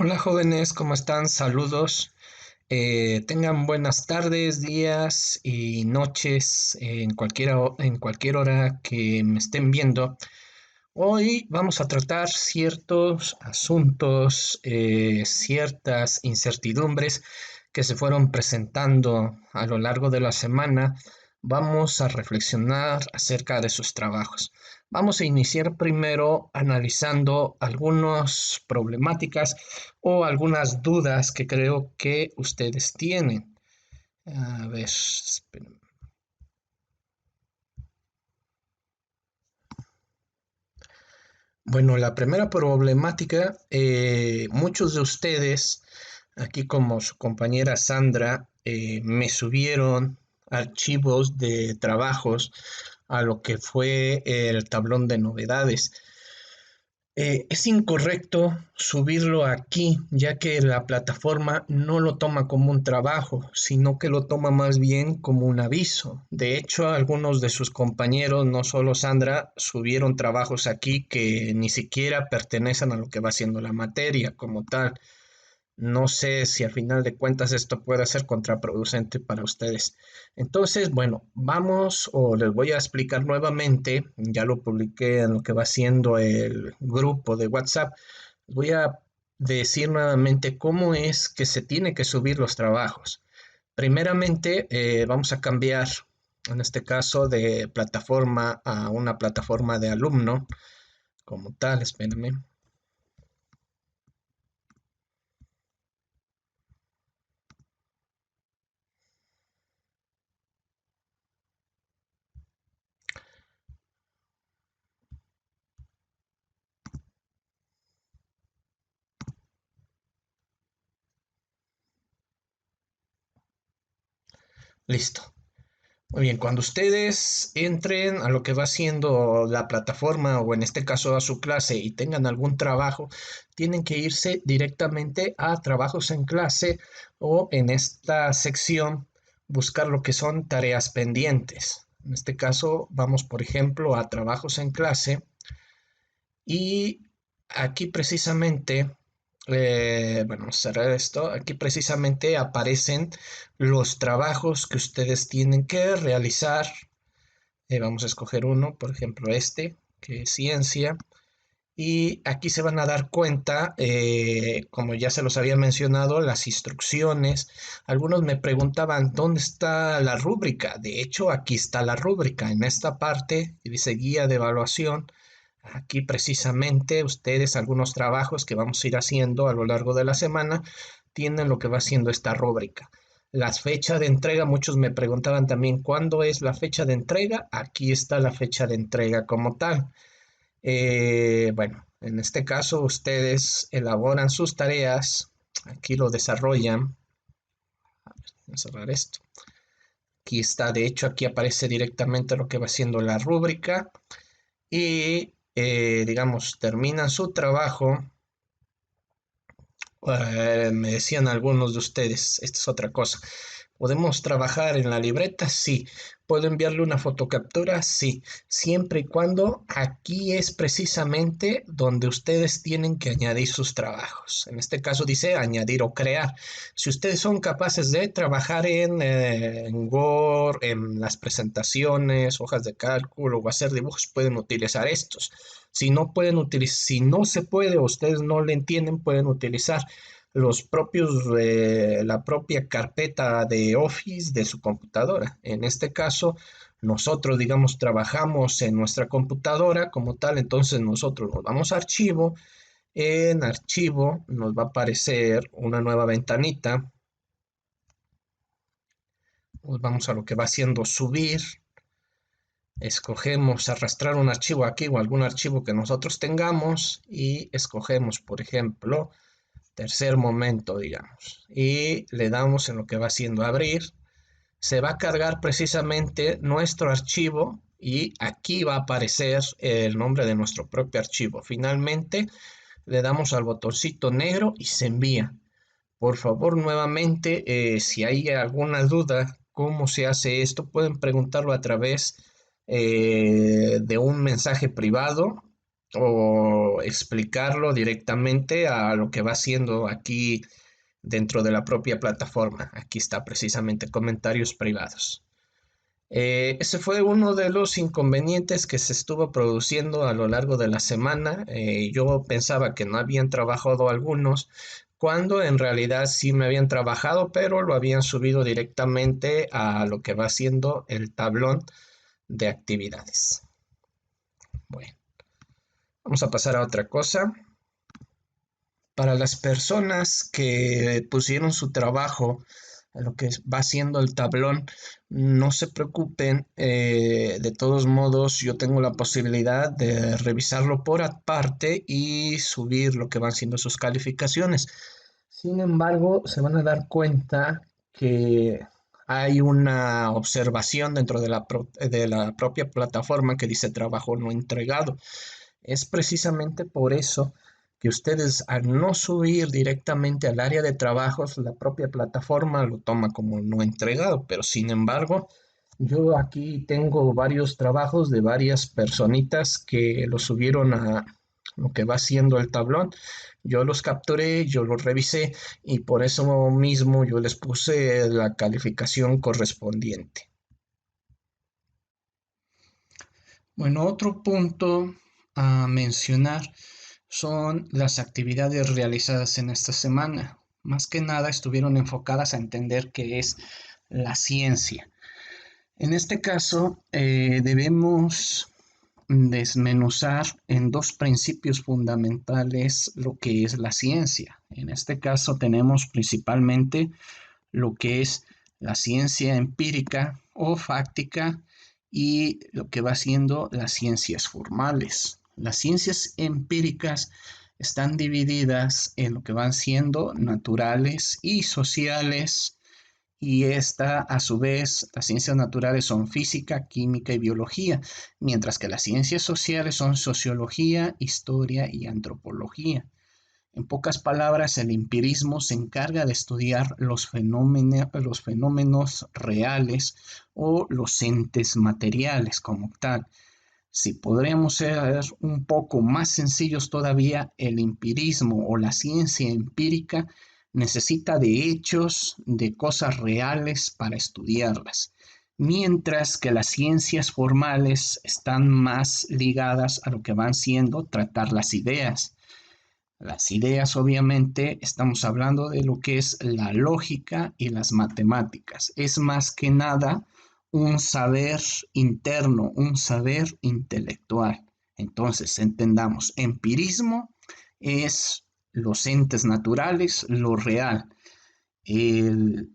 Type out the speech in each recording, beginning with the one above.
Hola jóvenes, ¿cómo están? Saludos. Tengan buenas tardes, días y noches en cualquier hora que me estén viendo. Hoy vamos a tratar ciertos asuntos, ciertas incertidumbres que se fueron presentando a lo largo de la semana. Vamos a reflexionar acerca de sus trabajos. Vamos a iniciar primero analizando algunas problemáticas o algunas dudas que creo que ustedes tienen. A ver, esperen. Bueno, la primera problemática, muchos de ustedes, aquí como su compañera Sandra, me subieron archivos de trabajos a lo que fue el tablón de novedades. Es incorrecto subirlo aquí, ya que la plataforma no lo toma como un trabajo, sino que lo toma más bien como un aviso. De hecho, algunos de sus compañeros, no solo Sandra, subieron trabajos aquí que ni siquiera pertenecen a lo que va siendo la materia como tal. No sé si al final de cuentas esto puede ser contraproducente para ustedes. Entonces, bueno, vamos o les voy a explicar nuevamente, ya lo publiqué en lo que va siendo el grupo de WhatsApp, voy a decir nuevamente cómo es que se tiene que subir los trabajos. Primeramente, vamos a cambiar, en este caso, de plataforma a una plataforma de alumno como tal, espérenme. Listo. Muy bien, cuando ustedes entren a lo que va siendo la plataforma o en este caso a su clase y tengan algún trabajo, tienen que irse directamente a trabajos en clase o en esta sección buscar lo que son tareas pendientes. En este caso vamos, por ejemplo, a trabajos en clase y aquí precisamente, bueno, cerrar esto, aquí precisamente aparecen los trabajos que ustedes tienen que realizar. Vamos a escoger uno, por ejemplo este, que es ciencia. Y aquí se van a dar cuenta, como ya se los había mencionado, las instrucciones. Algunos me preguntaban, ¿dónde está la rúbrica? De hecho, aquí está la rúbrica. En esta parte dice guía de evaluación. Aquí precisamente ustedes, algunos trabajos que vamos a ir haciendo a lo largo de la semana, tienen lo que va siendo esta rúbrica. Las fechas de entrega, muchos me preguntaban también, ¿cuándo es la fecha de entrega? Aquí está la fecha de entrega como tal. Bueno, en este caso ustedes elaboran sus tareas, aquí lo desarrollan. Voy a cerrar esto. Aquí está, de hecho, aquí aparece directamente lo que va siendo la rúbrica y, digamos, terminan su trabajo. Me decían algunos de ustedes, esta es otra cosa. ¿Podemos trabajar en la libreta? Sí. ¿Puedo enviarle una fotocaptura? Sí. Siempre y cuando aquí es precisamente donde ustedes tienen que añadir sus trabajos. En este caso dice añadir o crear. Si ustedes son capaces de trabajar en Word, en las presentaciones, hojas de cálculo o hacer dibujos, pueden utilizar estos. Si no pueden utilizar, si no se puede o ustedes no le entienden, pueden utilizar los propios, la propia carpeta de Office de su computadora. En este caso, nosotros, digamos, trabajamos en nuestra computadora como tal, entonces nosotros nos vamos a archivo, en archivo nos va a aparecer una nueva ventanita, pues vamos a lo que va haciendo subir, escogemos arrastrar un archivo aquí o algún archivo que nosotros tengamos y escogemos, por ejemplo, tercer momento, digamos, y le damos en lo que va haciendo abrir. Se va a cargar precisamente nuestro archivo y aquí va a aparecer el nombre de nuestro propio archivo. Finalmente, le damos al botoncito negro y se envía. Por favor, nuevamente, si hay alguna duda, cómo se hace esto, pueden preguntarlo a través de un mensaje privado. o explicarlo directamente a lo que va haciendo aquí dentro de la propia plataforma. Aquí está precisamente comentarios privados. Ese fue uno de los inconvenientes que se estuvo produciendo a lo largo de la semana. Yo pensaba que no habían trabajado algunos, cuando en realidad sí me habían trabajado, pero lo habían subido directamente a lo que va siendo el tablón de actividades. Bueno, vamos a pasar a otra cosa. Para las personas que pusieron su trabajo a lo que va siendo el tablón, no se preocupen. De todos modos, yo tengo la posibilidad de revisarlo por aparte y subir lo que van siendo sus calificaciones. Sin embargo, se van a dar cuenta que hay una observación dentro de de la propia plataforma que dice trabajo no entregado. Es precisamente por eso que ustedes, al no subir directamente al área de trabajos, la propia plataforma lo toma como no entregado. Pero sin embargo, yo aquí tengo varios trabajos de varias personitas que lo subieron a lo que va siendo el tablón. Yo los capturé, yo los revisé y por eso mismo yo les puse la calificación correspondiente. Bueno, otro punto a mencionar son las actividades realizadas en esta semana. Más que nada estuvieron enfocadas a entender qué es la ciencia. En este caso, debemos desmenuzar en dos principios fundamentales lo que es la ciencia. En este caso tenemos principalmente lo que es la ciencia empírica o fáctica y lo que va siendo las ciencias formales. Las ciencias empíricas están divididas en lo que van siendo naturales y sociales, y esta, a su vez, las ciencias naturales son física, química y biología, mientras que las ciencias sociales son sociología, historia y antropología. En pocas palabras, el empirismo se encarga de estudiar los fenómenos reales o los entes materiales como tal. Si podríamos ser un poco más sencillos todavía, el empirismo o la ciencia empírica necesita de hechos, de cosas reales para estudiarlas, mientras que las ciencias formales están más ligadas a lo que van siendo tratar las ideas. Las ideas, obviamente, estamos hablando de lo que es la lógica y las matemáticas. Es más que nada un saber interno, un saber intelectual. Entonces, entendamos, empirismo es los entes naturales, lo real.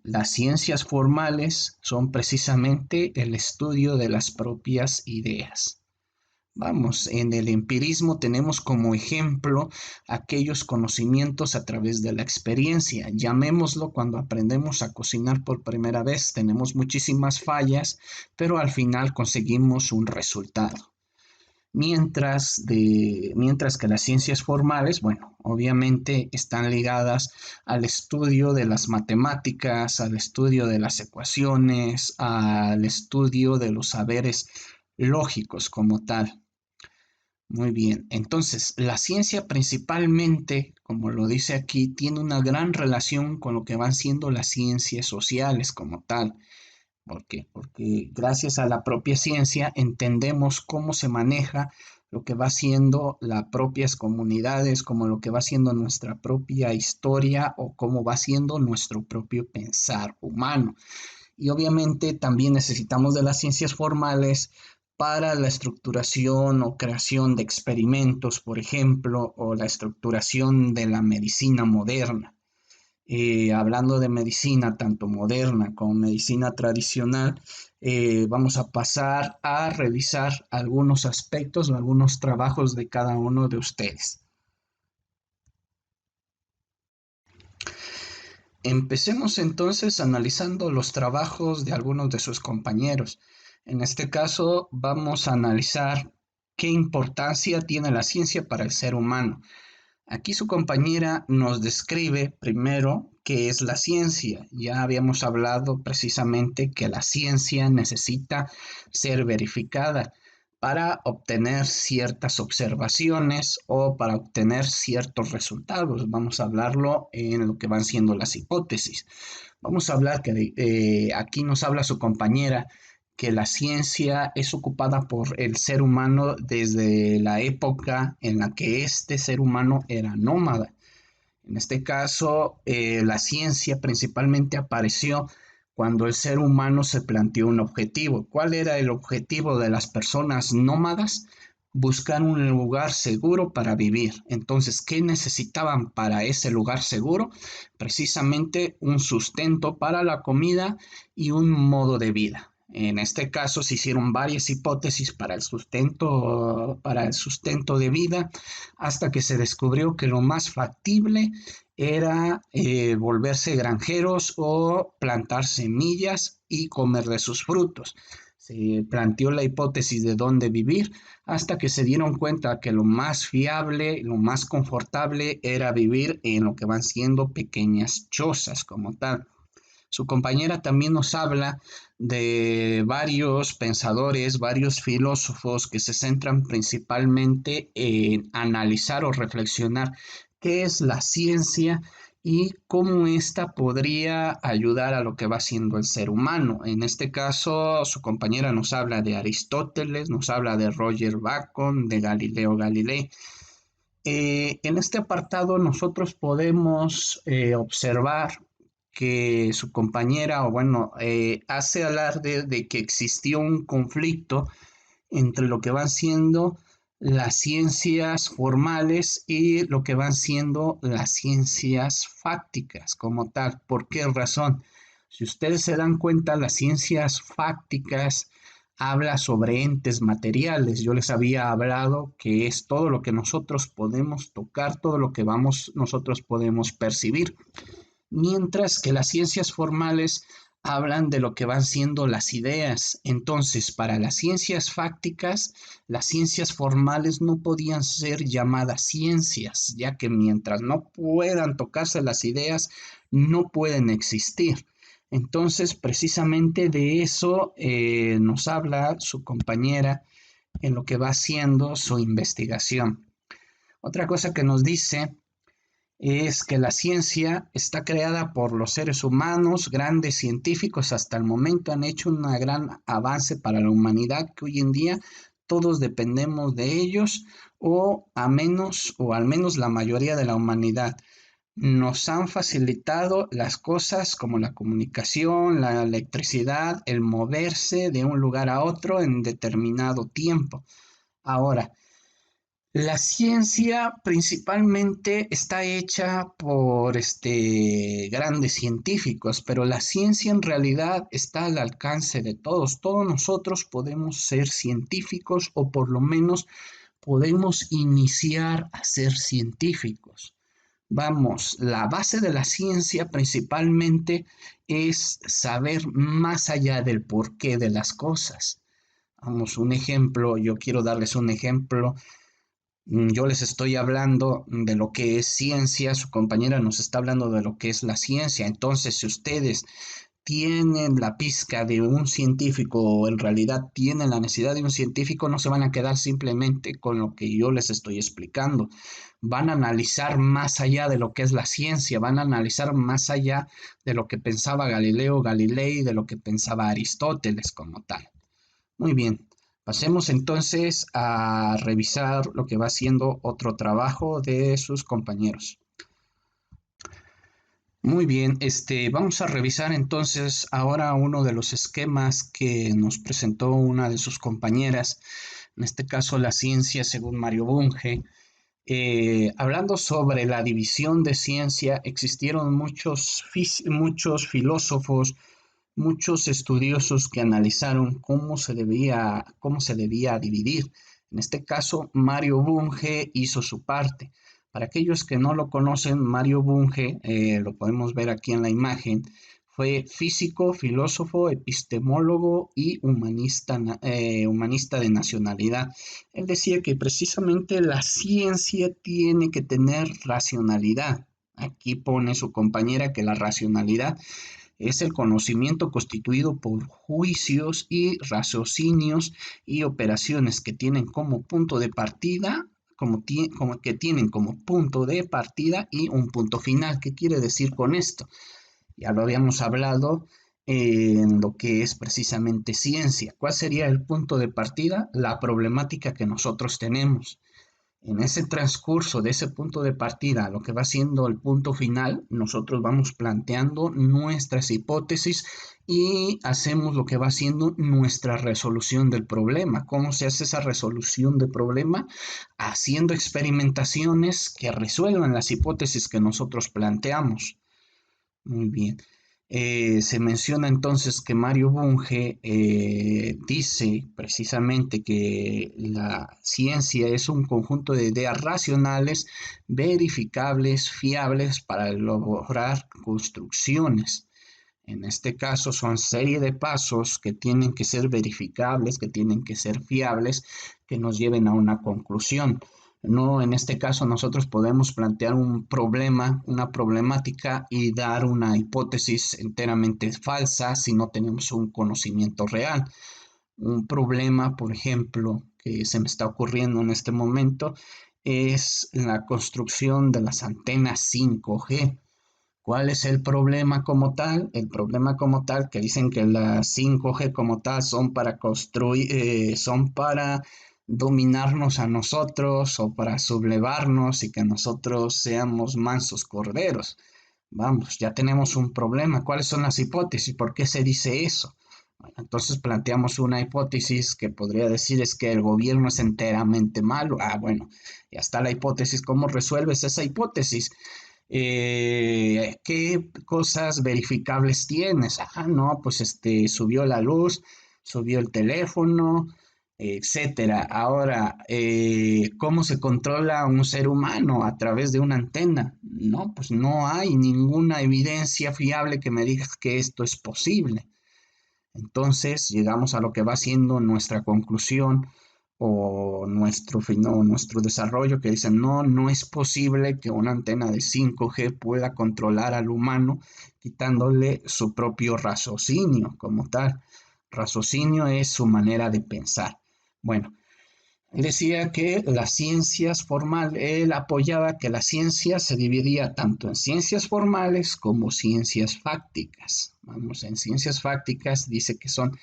Las ciencias formales son precisamente el estudio de las propias ideas. Vamos, en el empirismo tenemos como ejemplo aquellos conocimientos a través de la experiencia. Llamémoslo cuando aprendemos a cocinar por primera vez. Tenemos muchísimas fallas, pero al final conseguimos un resultado. Mientras que las ciencias formales, bueno, obviamente están ligadas al estudio de las matemáticas, al estudio de las ecuaciones, al estudio de los saberes lógicos como tal. Muy bien, entonces la ciencia principalmente, como lo dice aquí, tiene una gran relación con lo que van siendo las ciencias sociales como tal. ¿Por qué? Porque gracias a la propia ciencia entendemos cómo se maneja lo que va siendo las propias comunidades, como lo que va siendo nuestra propia historia o cómo va siendo nuestro propio pensar humano. Y obviamente también necesitamos de las ciencias formales para la estructuración o creación de experimentos, por ejemplo, o la estructuración de la medicina moderna. Hablando de medicina, tanto moderna como medicina tradicional, vamos a pasar a revisar algunos aspectos o algunos trabajos de cada uno de ustedes. Empecemos entonces analizando los trabajos de algunos de sus compañeros. En este caso, vamos a analizar qué importancia tiene la ciencia para el ser humano. Aquí su compañera nos describe primero qué es la ciencia. Ya habíamos hablado precisamente que la ciencia necesita ser verificada. para obtener ciertas observaciones o para obtener ciertos resultados. Vamos a hablarlo en lo que van siendo las hipótesis. Vamos a hablar que aquí nos habla su compañera que la ciencia es ocupada por el ser humano desde la época en la que este ser humano era nómada. En este caso, la ciencia principalmente apareció cuando el ser humano se planteó un objetivo. ¿Cuál era el objetivo de las personas nómadas? Buscar un lugar seguro para vivir. Entonces, ¿qué necesitaban para ese lugar seguro? Precisamente un sustento para la comida y un modo de vida. En este caso se hicieron varias hipótesis para el sustento de vida, hasta que se descubrió que lo más factible era volverse granjeros o plantar semillas y comer de sus frutos. Se planteó la hipótesis de dónde vivir hasta que se dieron cuenta que lo más fiable, lo más confortable era vivir en lo que van siendo pequeñas chozas como tal. Su compañera también nos habla de varios pensadores, varios filósofos que se centran principalmente en analizar o reflexionar qué es la ciencia y cómo ésta podría ayudar a lo que va siendo el ser humano. En este caso, su compañera nos habla de Aristóteles, nos habla de Roger Bacon, de Galileo Galilei. En este apartado nosotros podemos observar que su compañera, o bueno, hace alarde de que existió un conflicto entre lo que van siendo las ciencias formales y lo que van siendo las ciencias fácticas como tal. ¿Por qué razón? Si ustedes se dan cuenta, las ciencias fácticas habla sobre entes materiales. Yo les había hablado que es todo lo que nosotros podemos tocar, todo lo que nosotros podemos percibir, mientras que las ciencias formales hablan de lo que van siendo las ideas. Entonces, para las ciencias fácticas, las ciencias formales no podían ser llamadas ciencias, ya que mientras no puedan tocarse las ideas, no pueden existir. Entonces, precisamente de eso nos habla su compañera en lo que va haciendo su investigación. Otra cosa que nos dice es que la ciencia está creada por los seres humanos, grandes científicos hasta el momento han hecho un gran avance para la humanidad, que hoy en día todos dependemos de ellos o al menos la mayoría de la humanidad. Nos han facilitado las cosas como la comunicación, la electricidad, el moverse de un lugar a otro en determinado tiempo. Ahora, la ciencia principalmente está hecha por grandes científicos, pero la ciencia en realidad está al alcance de todos. Todos nosotros podemos ser científicos o por lo menos podemos iniciar a ser científicos. Vamos, la base de la ciencia principalmente es saber más allá del porqué de las cosas. Vamos, un ejemplo, yo quiero darles un ejemplo. Yo les estoy hablando de lo que es ciencia, su compañera nos está hablando de lo que es la ciencia. Entonces, si ustedes tienen la pizca de un científico o en realidad tienen la necesidad de un científico, no se van a quedar simplemente con lo que yo les estoy explicando. Van a analizar más allá de lo que es la ciencia, van a analizar más allá de lo que pensaba Galileo Galilei, de lo que pensaba Aristóteles como tal. Muy bien, pasemos entonces a revisar lo que va siendo otro trabajo de sus compañeros. Muy bien, vamos a revisar entonces ahora uno de los esquemas que nos presentó una de sus compañeras, en este caso la ciencia según Mario Bunge. Hablando sobre la división de ciencia, existieron muchos filósofos, muchos estudiosos que analizaron cómo se debía dividir. En este caso, Mario Bunge hizo su parte. Para aquellos que no lo conocen, Mario Bunge, lo podemos ver aquí en la imagen, fue físico, filósofo, epistemólogo y humanista de nacionalidad. Él decía que precisamente la ciencia tiene que tener racionalidad. Aquí pone su compañera que la racionalidad Es el conocimiento constituido por juicios y raciocinios y operaciones que tienen como punto de partida, como que tienen como punto de partida y un punto final. ¿Qué quiere decir con esto? Ya lo habíamos hablado en lo que es precisamente ciencia. ¿Cuál sería el punto de partida? La problemática que nosotros tenemos. En ese transcurso de ese punto de partida, lo que va siendo el punto final, nosotros vamos planteando nuestras hipótesis y hacemos lo que va siendo nuestra resolución del problema. ¿Cómo se hace esa resolución del problema? Haciendo experimentaciones que resuelvan las hipótesis que nosotros planteamos. Muy bien. Se menciona entonces que Mario Bunge dice precisamente que la ciencia es un conjunto de ideas racionales, verificables, fiables para lograr construcciones. En este caso son serie de pasos que tienen que ser verificables, que tienen que ser fiables, que nos lleven a una conclusión. No, en este caso nosotros podemos plantear un problema, una problemática y dar una hipótesis enteramente falsa si no tenemos un conocimiento real. Un problema, por ejemplo, que se me está ocurriendo en este momento es la construcción de las antenas 5G. ¿Cuál es el problema como tal? El problema como tal que dicen que las 5G como tal son para construir, son para dominarnos a nosotros o para sublevarnos y que nosotros seamos mansos corderos. Vamos, ya tenemos un problema. ¿Cuáles son las hipótesis? ¿Por qué se dice eso? Bueno, entonces planteamos una hipótesis que podría decir es que el gobierno es enteramente malo. Ah, bueno, ya está la hipótesis. ¿Cómo resuelves esa hipótesis? ¿Qué cosas verificables tienes? Ah, no, pues subió la luz, subió el teléfono, etcétera. Ahora, ¿cómo se controla a un ser humano a través de una antena? No, pues no hay ninguna evidencia fiable que me diga que esto es posible. Entonces llegamos a lo que va siendo nuestra conclusión o nuestro desarrollo que dicen, no, no es posible que una antena de 5G pueda controlar al humano quitándole su propio raciocinio como tal. Raciocinio es su manera de pensar. Bueno, él decía que las ciencias formales, él apoyaba que la ciencia se dividía tanto en ciencias formales como ciencias fácticas. Vamos, en ciencias fácticas dice que son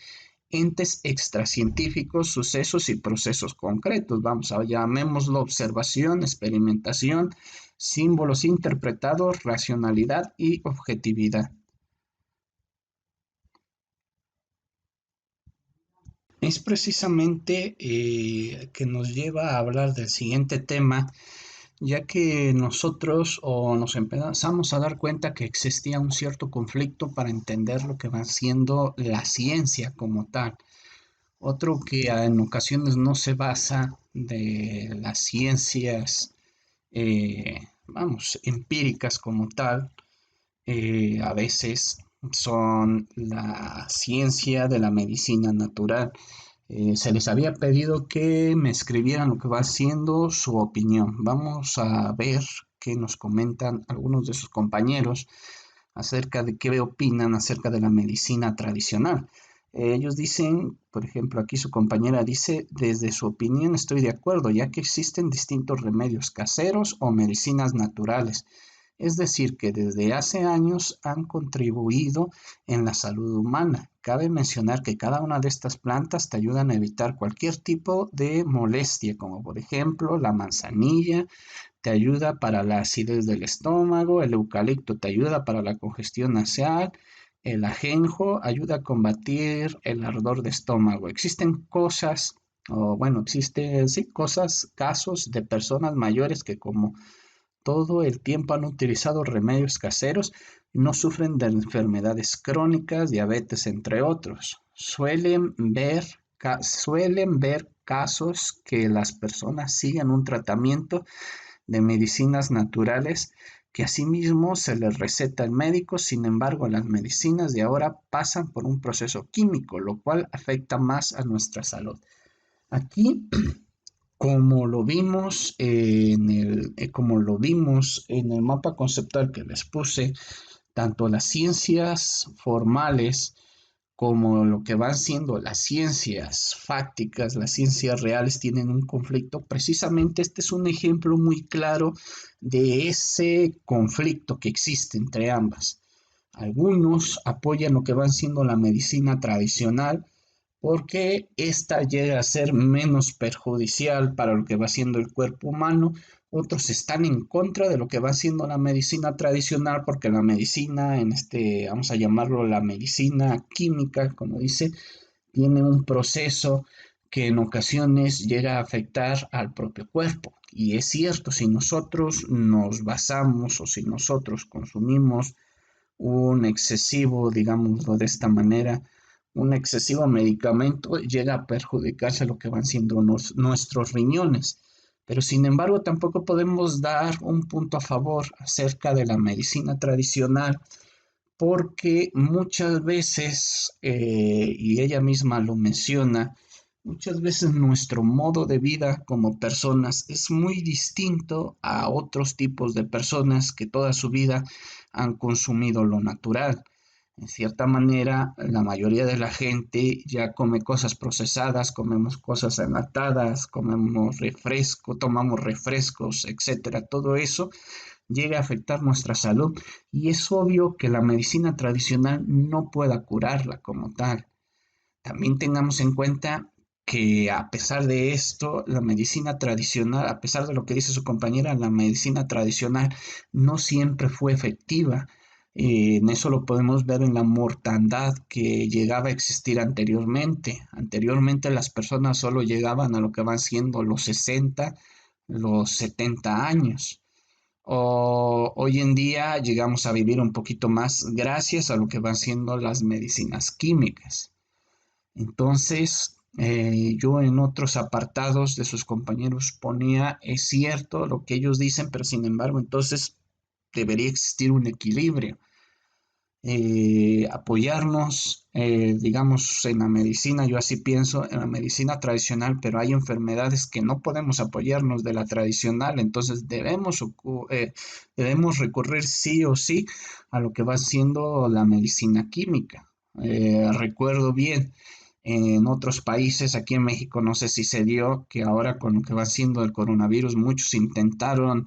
entes extracientíficos, sucesos y procesos concretos. Vamos a llamémoslo observación, experimentación, símbolos interpretados, racionalidad y objetividad. Es precisamente que nos lleva a hablar del siguiente tema, ya que nosotros o nos empezamos a dar cuenta que existía un cierto conflicto para entender lo que va siendo la ciencia como tal. Otro que en ocasiones no se basa de las ciencias, vamos, empíricas como tal, a veces son la ciencia de la medicina natural. Se les había pedido que me escribieran lo que va siendo su opinión. Vamos a ver qué nos comentan algunos de sus compañeros acerca de qué opinan acerca de la medicina tradicional. Ellos dicen, por ejemplo, aquí su compañera dice, desde su opinión estoy de acuerdo, ya que existen distintos remedios caseros o medicinas naturales. Es decir, que desde hace años han contribuido en la salud humana. Cabe mencionar que cada una de estas plantas te ayudan a evitar cualquier tipo de molestia, como por ejemplo la manzanilla, te ayuda para la acidez del estómago, el eucalipto te ayuda para la congestión nasal, el ajenjo ayuda a combatir el ardor de estómago. Existen cosas, o bueno, existen, sí, cosas, casos de personas mayores que como todo el tiempo han utilizado remedios caseros y no sufren de enfermedades crónicas, diabetes, entre otros. Suelen ver casos que las personas siguen un tratamiento de medicinas naturales que asimismo se les receta al médico. Sin embargo, las medicinas de ahora pasan por un proceso químico, lo cual afecta más a nuestra salud. Aquí, como lo vimos en el mapa conceptual que les puse, Tanto las ciencias formales como lo que van siendo las ciencias fácticas, las ciencias reales tienen un conflicto. Precisamente este es un ejemplo muy claro de ese conflicto que existe entre ambas. Algunos apoyan lo que van siendo la medicina tradicional porque esta llega a ser menos perjudicial para lo que va siendo el cuerpo humano. Otros están en contra de lo que va siendo la medicina tradicional porque la medicina, vamos a llamarlo la medicina química, como dice, tiene un proceso que en ocasiones llega a afectar al propio cuerpo. Y es cierto, si nosotros nos basamos o si nosotros consumimos un excesivo, digámoslo de esta manera, un excesivo medicamento llega a perjudicarse lo que van siendo nuestros riñones. Pero sin embargo, tampoco podemos dar un punto a favor acerca de la medicina tradicional porque muchas veces, y ella misma lo menciona, muchas veces nuestro modo de vida como personas es muy distinto a otros tipos de personas que toda su vida han consumido lo natural. En cierta manera, la mayoría de la gente ya come cosas procesadas, comemos cosas enlatadas, comemos refresco, tomamos refrescos, etcétera. Todo eso llega a afectar nuestra salud y es obvio que la medicina tradicional no pueda curarla como tal. También tengamos en cuenta que a pesar de esto, la medicina tradicional, a pesar de lo que dice su compañera, la medicina tradicional no siempre fue efectiva. En eso lo podemos ver en la mortandad que llegaba a existir anteriormente. Anteriormente las personas solo llegaban a lo que van siendo los 60, los 70 años. Hoy en día llegamos a vivir un poquito más gracias a lo que van siendo las medicinas químicas. Entonces, yo en otros apartados de sus compañeros ponía, es cierto lo que ellos dicen, pero sin embargo, entonces debería existir un equilibrio, apoyarnos, digamos, en la medicina, yo así pienso, en la medicina tradicional, pero hay enfermedades que no podemos apoyarnos de la tradicional, entonces debemos recurrir sí o sí a lo que va siendo la medicina química. Recuerdo bien, en otros países, aquí en México, no sé si se dio que ahora con lo que va siendo el coronavirus, muchos intentaron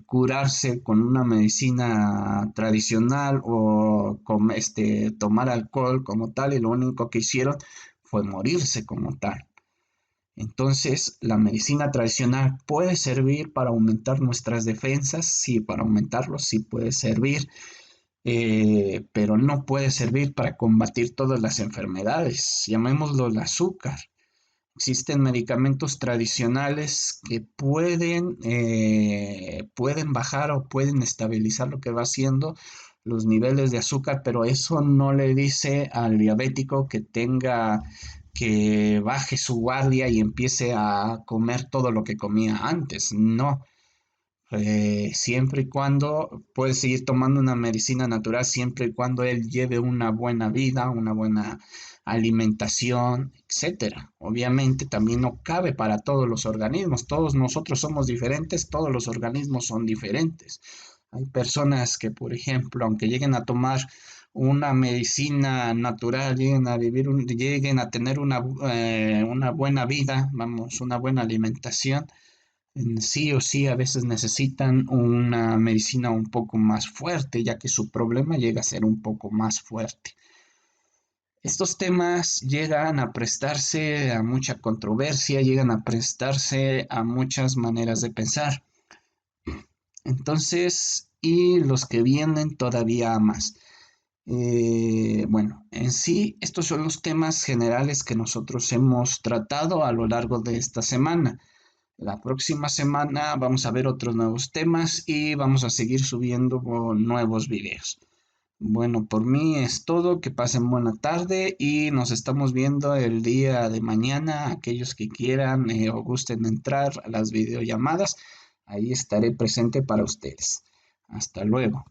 curarse con una medicina tradicional o tomar alcohol como tal y lo único que hicieron fue morirse como tal. Entonces, la medicina tradicional puede servir para aumentar nuestras defensas, sí, para aumentarlos sí puede servir, pero no puede servir para combatir todas las enfermedades, llamémoslo el azúcar. Existen medicamentos tradicionales que pueden bajar o pueden estabilizar lo que va haciendo los niveles de azúcar, pero eso no le dice al diabético que tenga que baje su guardia y empiece a comer todo lo que comía antes. No, siempre y cuando puede seguir tomando una medicina natural, siempre y cuando él lleve una buena vida, una buena alimentación, etcétera. Obviamente también no cabe para todos los organismos, todos nosotros somos diferentes, todos los organismos son diferentes. Hay personas que, por ejemplo, aunque lleguen a tomar una medicina natural, lleguen a tener una buena vida, vamos, una buena alimentación, sí o sí a veces necesitan una medicina un poco más fuerte, ya que su problema llega a ser un poco más fuerte. Estos temas llegan a prestarse a mucha controversia, llegan a prestarse a muchas maneras de pensar. Entonces, y los que vienen todavía más. Bueno, en sí, estos son los temas generales que nosotros hemos tratado a lo largo de esta semana. La próxima semana vamos a ver otros nuevos temas y vamos a seguir subiendo nuevos videos. Bueno, por mí es todo. Que pasen buena tarde y nos estamos viendo el día de mañana. Aquellos que quieran o gusten entrar a las videollamadas, ahí estaré presente para ustedes. Hasta luego.